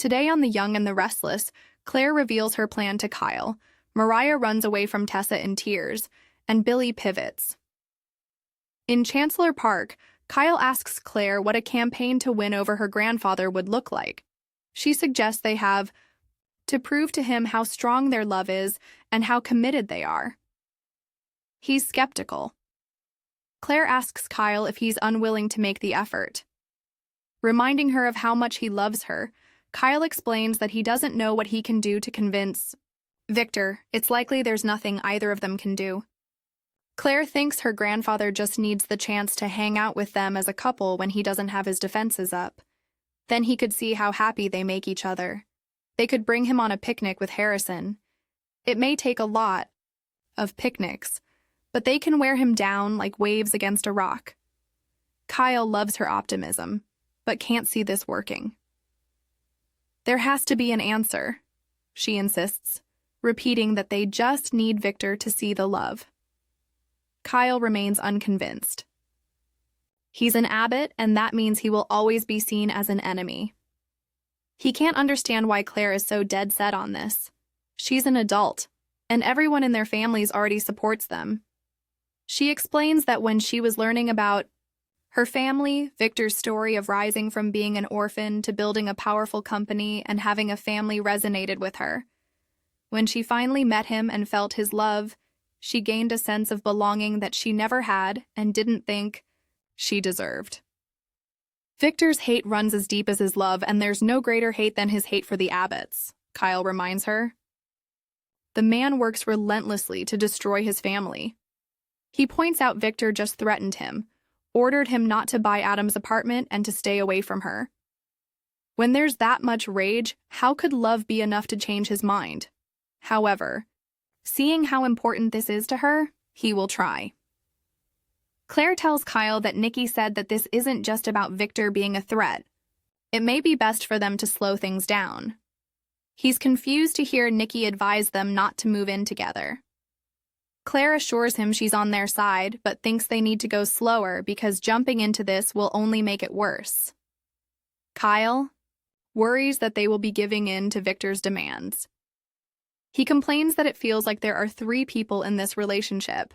Today on The Young and the Restless, Claire reveals her plan to Kyle. Mariah runs away from Tessa in tears, and Billy pivots. In Chancellor Park, Kyle asks Claire what a campaign to win over her grandfather would look like. She suggests they have to prove to him how strong their love is and how committed they are. He's skeptical. Claire asks Kyle if he's unwilling to make the effort. Reminding her of how much he loves her, Kyle explains that he doesn't know what he can do to convince Victor. It's likely there's nothing either of them can do. Claire thinks her grandfather just needs the chance to hang out with them as a couple when he doesn't have his defenses up. Then he could see how happy they make each other. They could bring him on a picnic with Harrison. It may take a lot of picnics, but they can wear him down like waves against a rock. Kyle loves her optimism, but can't see this working. There has to be an answer, she insists, repeating that they just need Victor to see the love. Kyle remains unconvinced. He's an Abbott, and that means he will always be seen as an enemy. He can't understand why Claire is so dead set on this. She's an adult, and everyone in their families already supports them. She explains that when she was learning about her family, Victor's story of rising from being an orphan to building a powerful company and having a family resonated with her. When she finally met him and felt his love, she gained a sense of belonging that she never had and didn't think she deserved. Victor's hate runs as deep as his love, and there's no greater hate than his hate for the Abbotts, Kyle reminds her. The man works relentlessly to destroy his family. He points out Victor just threatened him, ordered him not to buy Adam's apartment and to stay away from her. When there's that much rage, how could love be enough to change his mind? However, seeing how important this is to her, he will try. Claire tells Kyle that Nikki said that this isn't just about Victor being a threat. It may be best for them to slow things down. He's confused to hear Nikki advise them not to move in together. Claire assures him she's on their side, but thinks they need to go slower because jumping into this will only make it worse. Kyle worries that they will be giving in to Victor's demands. He complains that it feels like there are 3 people in this relationship.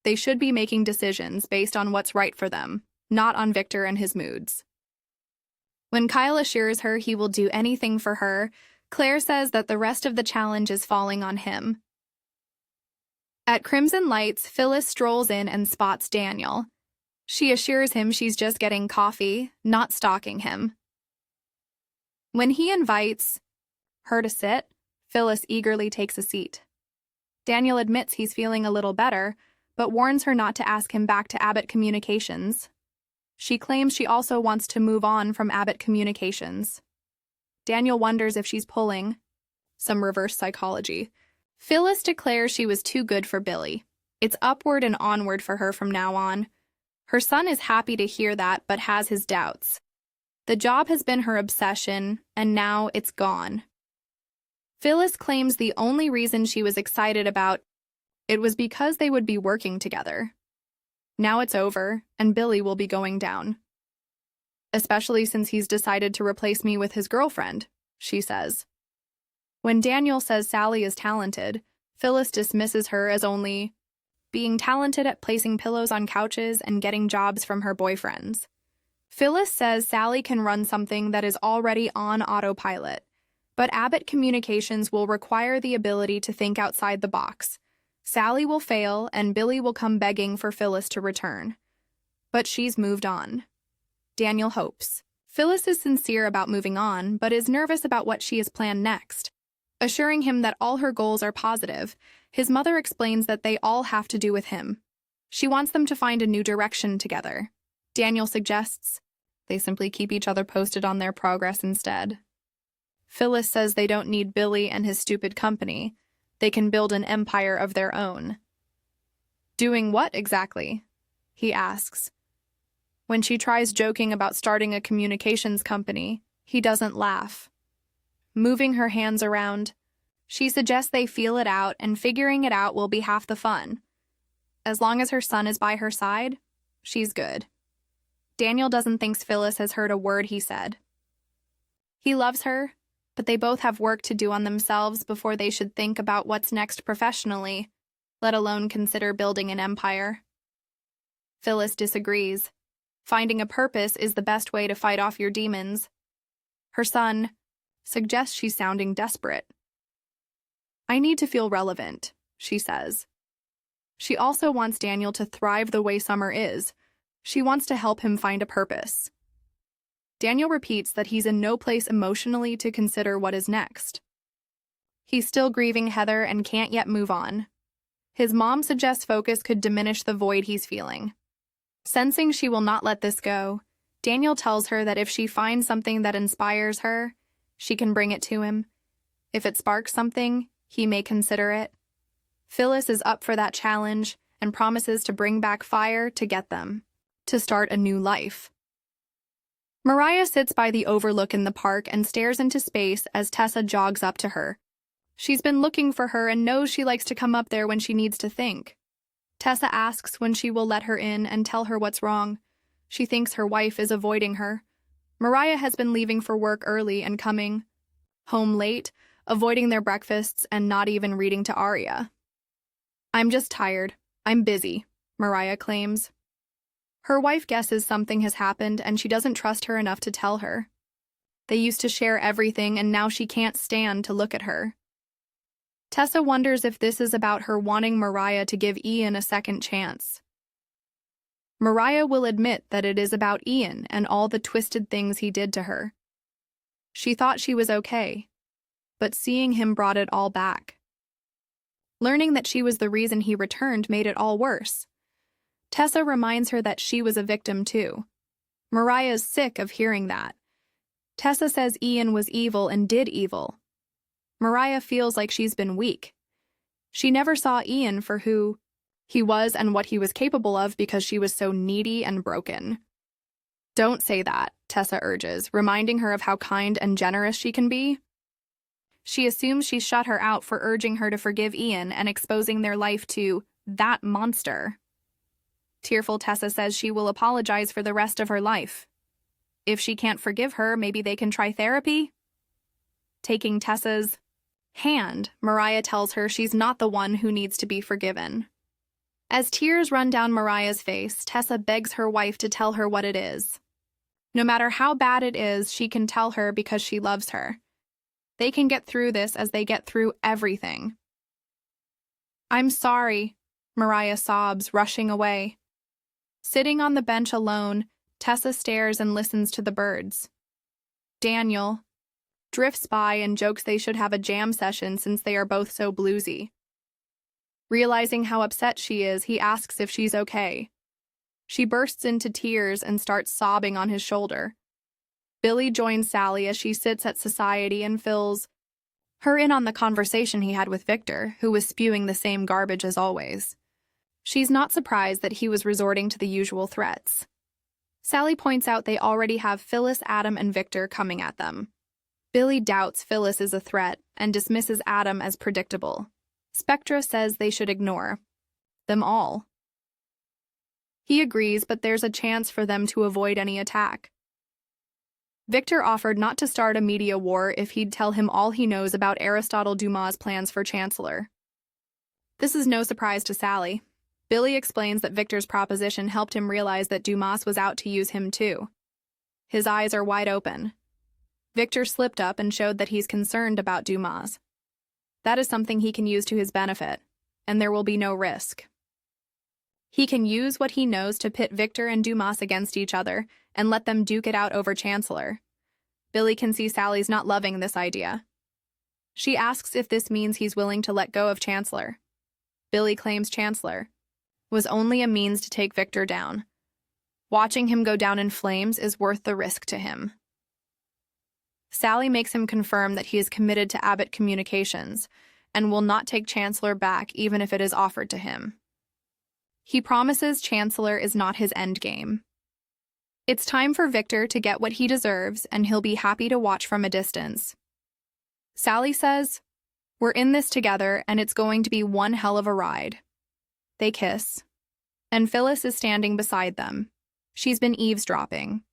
They should be making decisions based on what's right for them, not on Victor and his moods. When Kyle assures her he will do anything for her, Claire says that the rest of the challenge is falling on him. At Crimson Lights, Phyllis strolls in and spots Daniel. She assures him she's just getting coffee, not stalking him. When he invites her to sit, Phyllis eagerly takes a seat. Daniel admits he's feeling a little better, but warns her not to ask him back to Abbott Communications. She claims she also wants to move on from Abbott Communications. Daniel wonders if she's pulling some reverse psychology. Phyllis declares she was too good for Billy. It's upward and onward for her from now on. Her son is happy to hear that, but has his doubts. The job has been her obsession, and now it's gone. Phyllis claims the only reason she was excited about it was because they would be working together. Now it's over, and Billy will be going down. Especially since he's decided to replace me with his girlfriend, she says. When Daniel says Sally is talented, Phyllis dismisses her as only being talented at placing pillows on couches and getting jobs from her boyfriends. Phyllis says Sally can run something that is already on autopilot, but Abbott Communications will require the ability to think outside the box. Sally will fail, and Billy will come begging for Phyllis to return. But she's moved on. Daniel hopes. Phyllis is sincere about moving on, but is nervous about what she has planned next. Assuring him that all her goals are positive, his mother explains that they all have to do with him. She wants them to find a new direction together. Daniel suggests they simply keep each other posted on their progress instead. Phyllis says they don't need Billy and his stupid company. They can build an empire of their own. Doing what exactly? He asks. When she tries joking about starting a communications company, he doesn't laugh. Moving her hands around, she suggests they feel it out, and figuring it out will be half the fun. As long as her son is by her side, she's good. Daniel doesn't think Phyllis has heard a word he said. He loves her, but they both have work to do on themselves before they should think about what's next professionally, let alone consider building an empire. Phyllis disagrees. Finding a purpose is the best way to fight off your demons. Her son suggests she's sounding desperate. I need to feel relevant, she says. She also wants Daniel to thrive the way Summer is. She wants to help him find a purpose. Daniel repeats that he's in no place emotionally to consider what is next. He's still grieving Heather and can't yet move on. His mom suggests focus could diminish the void he's feeling. Sensing she will not let this go, Daniel tells her that if she finds something that inspires her, she can bring it to him. If it sparks something, he may consider it. Phyllis is up for that challenge and promises to bring back fire to get them to start a new life. Mariah sits by the overlook in the park and stares into space as Tessa jogs up to her. She's been looking for her and knows she likes to come up there when she needs to think. Tessa asks when she will let her in and tell her what's wrong. She thinks her wife is avoiding her. Mariah has been leaving for work early and coming home late, avoiding their breakfasts and not even reading to Arya. I'm just tired. I'm busy, Mariah claims. Her wife guesses something has happened and she doesn't trust her enough to tell her. They used to share everything and now she can't stand to look at her. Tessa wonders if this is about her wanting Mariah to give Ian a second chance. Mariah will admit that it is about Ian and all the twisted things he did to her. She thought she was okay, but seeing him brought it all back. Learning that she was the reason he returned made it all worse. Tessa reminds her that she was a victim too. Mariah's sick of hearing that. Tessa says Ian was evil and did evil. Mariah feels like she's been weak. She never saw Ian for who he was and what he was capable of because she was so needy and broken. Don't say that, Tessa urges, reminding her of how kind and generous she can be. She assumes she shut her out for urging her to forgive Ian and exposing their life to that monster. Tearful Tessa says she will apologize for the rest of her life. If she can't forgive her, maybe they can try therapy? Taking Tessa's hand, Mariah tells her she's not the one who needs to be forgiven. As tears run down Mariah's face, Tessa begs her wife to tell her what it is. No matter how bad it is, she can tell her because she loves her. They can get through this as they get through everything. I'm sorry, Mariah sobs, rushing away. Sitting on the bench alone, Tessa stares and listens to the birds. Daniel drifts by and jokes they should have a jam session since they are both so bluesy. Realizing how upset she is, he asks if she's okay. She bursts into tears and starts sobbing on his shoulder. Billy joins Sally as she sits at society and fills her in on the conversation he had with Victor, who was spewing the same garbage as always. She's not surprised that he was resorting to the usual threats. Sally points out they already have Phyllis, Adam, and Victor coming at them. Billy doubts Phyllis is a threat and dismisses Adam as predictable. Spectra says they should ignore them all. He agrees, but there's a chance for them to avoid any attack. Victor offered not to start a media war if he'd tell him all he knows about Aristotle Dumas' plans for Chancellor. This is no surprise to Sally. Billy explains that Victor's proposition helped him realize that Dumas was out to use him too. His eyes are wide open. Victor slipped up and showed that he's concerned about Dumas. That is something he can use to his benefit, and there will be no risk. He can use what he knows to pit Victor and Dumas against each other and let them duke it out over Chancellor. Billy can see Sally's not loving this idea. She asks if this means he's willing to let go of Chancellor. Billy claims Chancellor was only a means to take Victor down. Watching him go down in flames is worth the risk to him. Sally makes him confirm that he is committed to Abbott Communications and will not take Chancellor back even if it is offered to him. He promises Chancellor is not his endgame. It's time for Victor to get what he deserves, and he'll be happy to watch from a distance. Sally says, "We're in this together, and it's going to be one hell of a ride." They kiss, and Phyllis is standing beside them. She's been eavesdropping.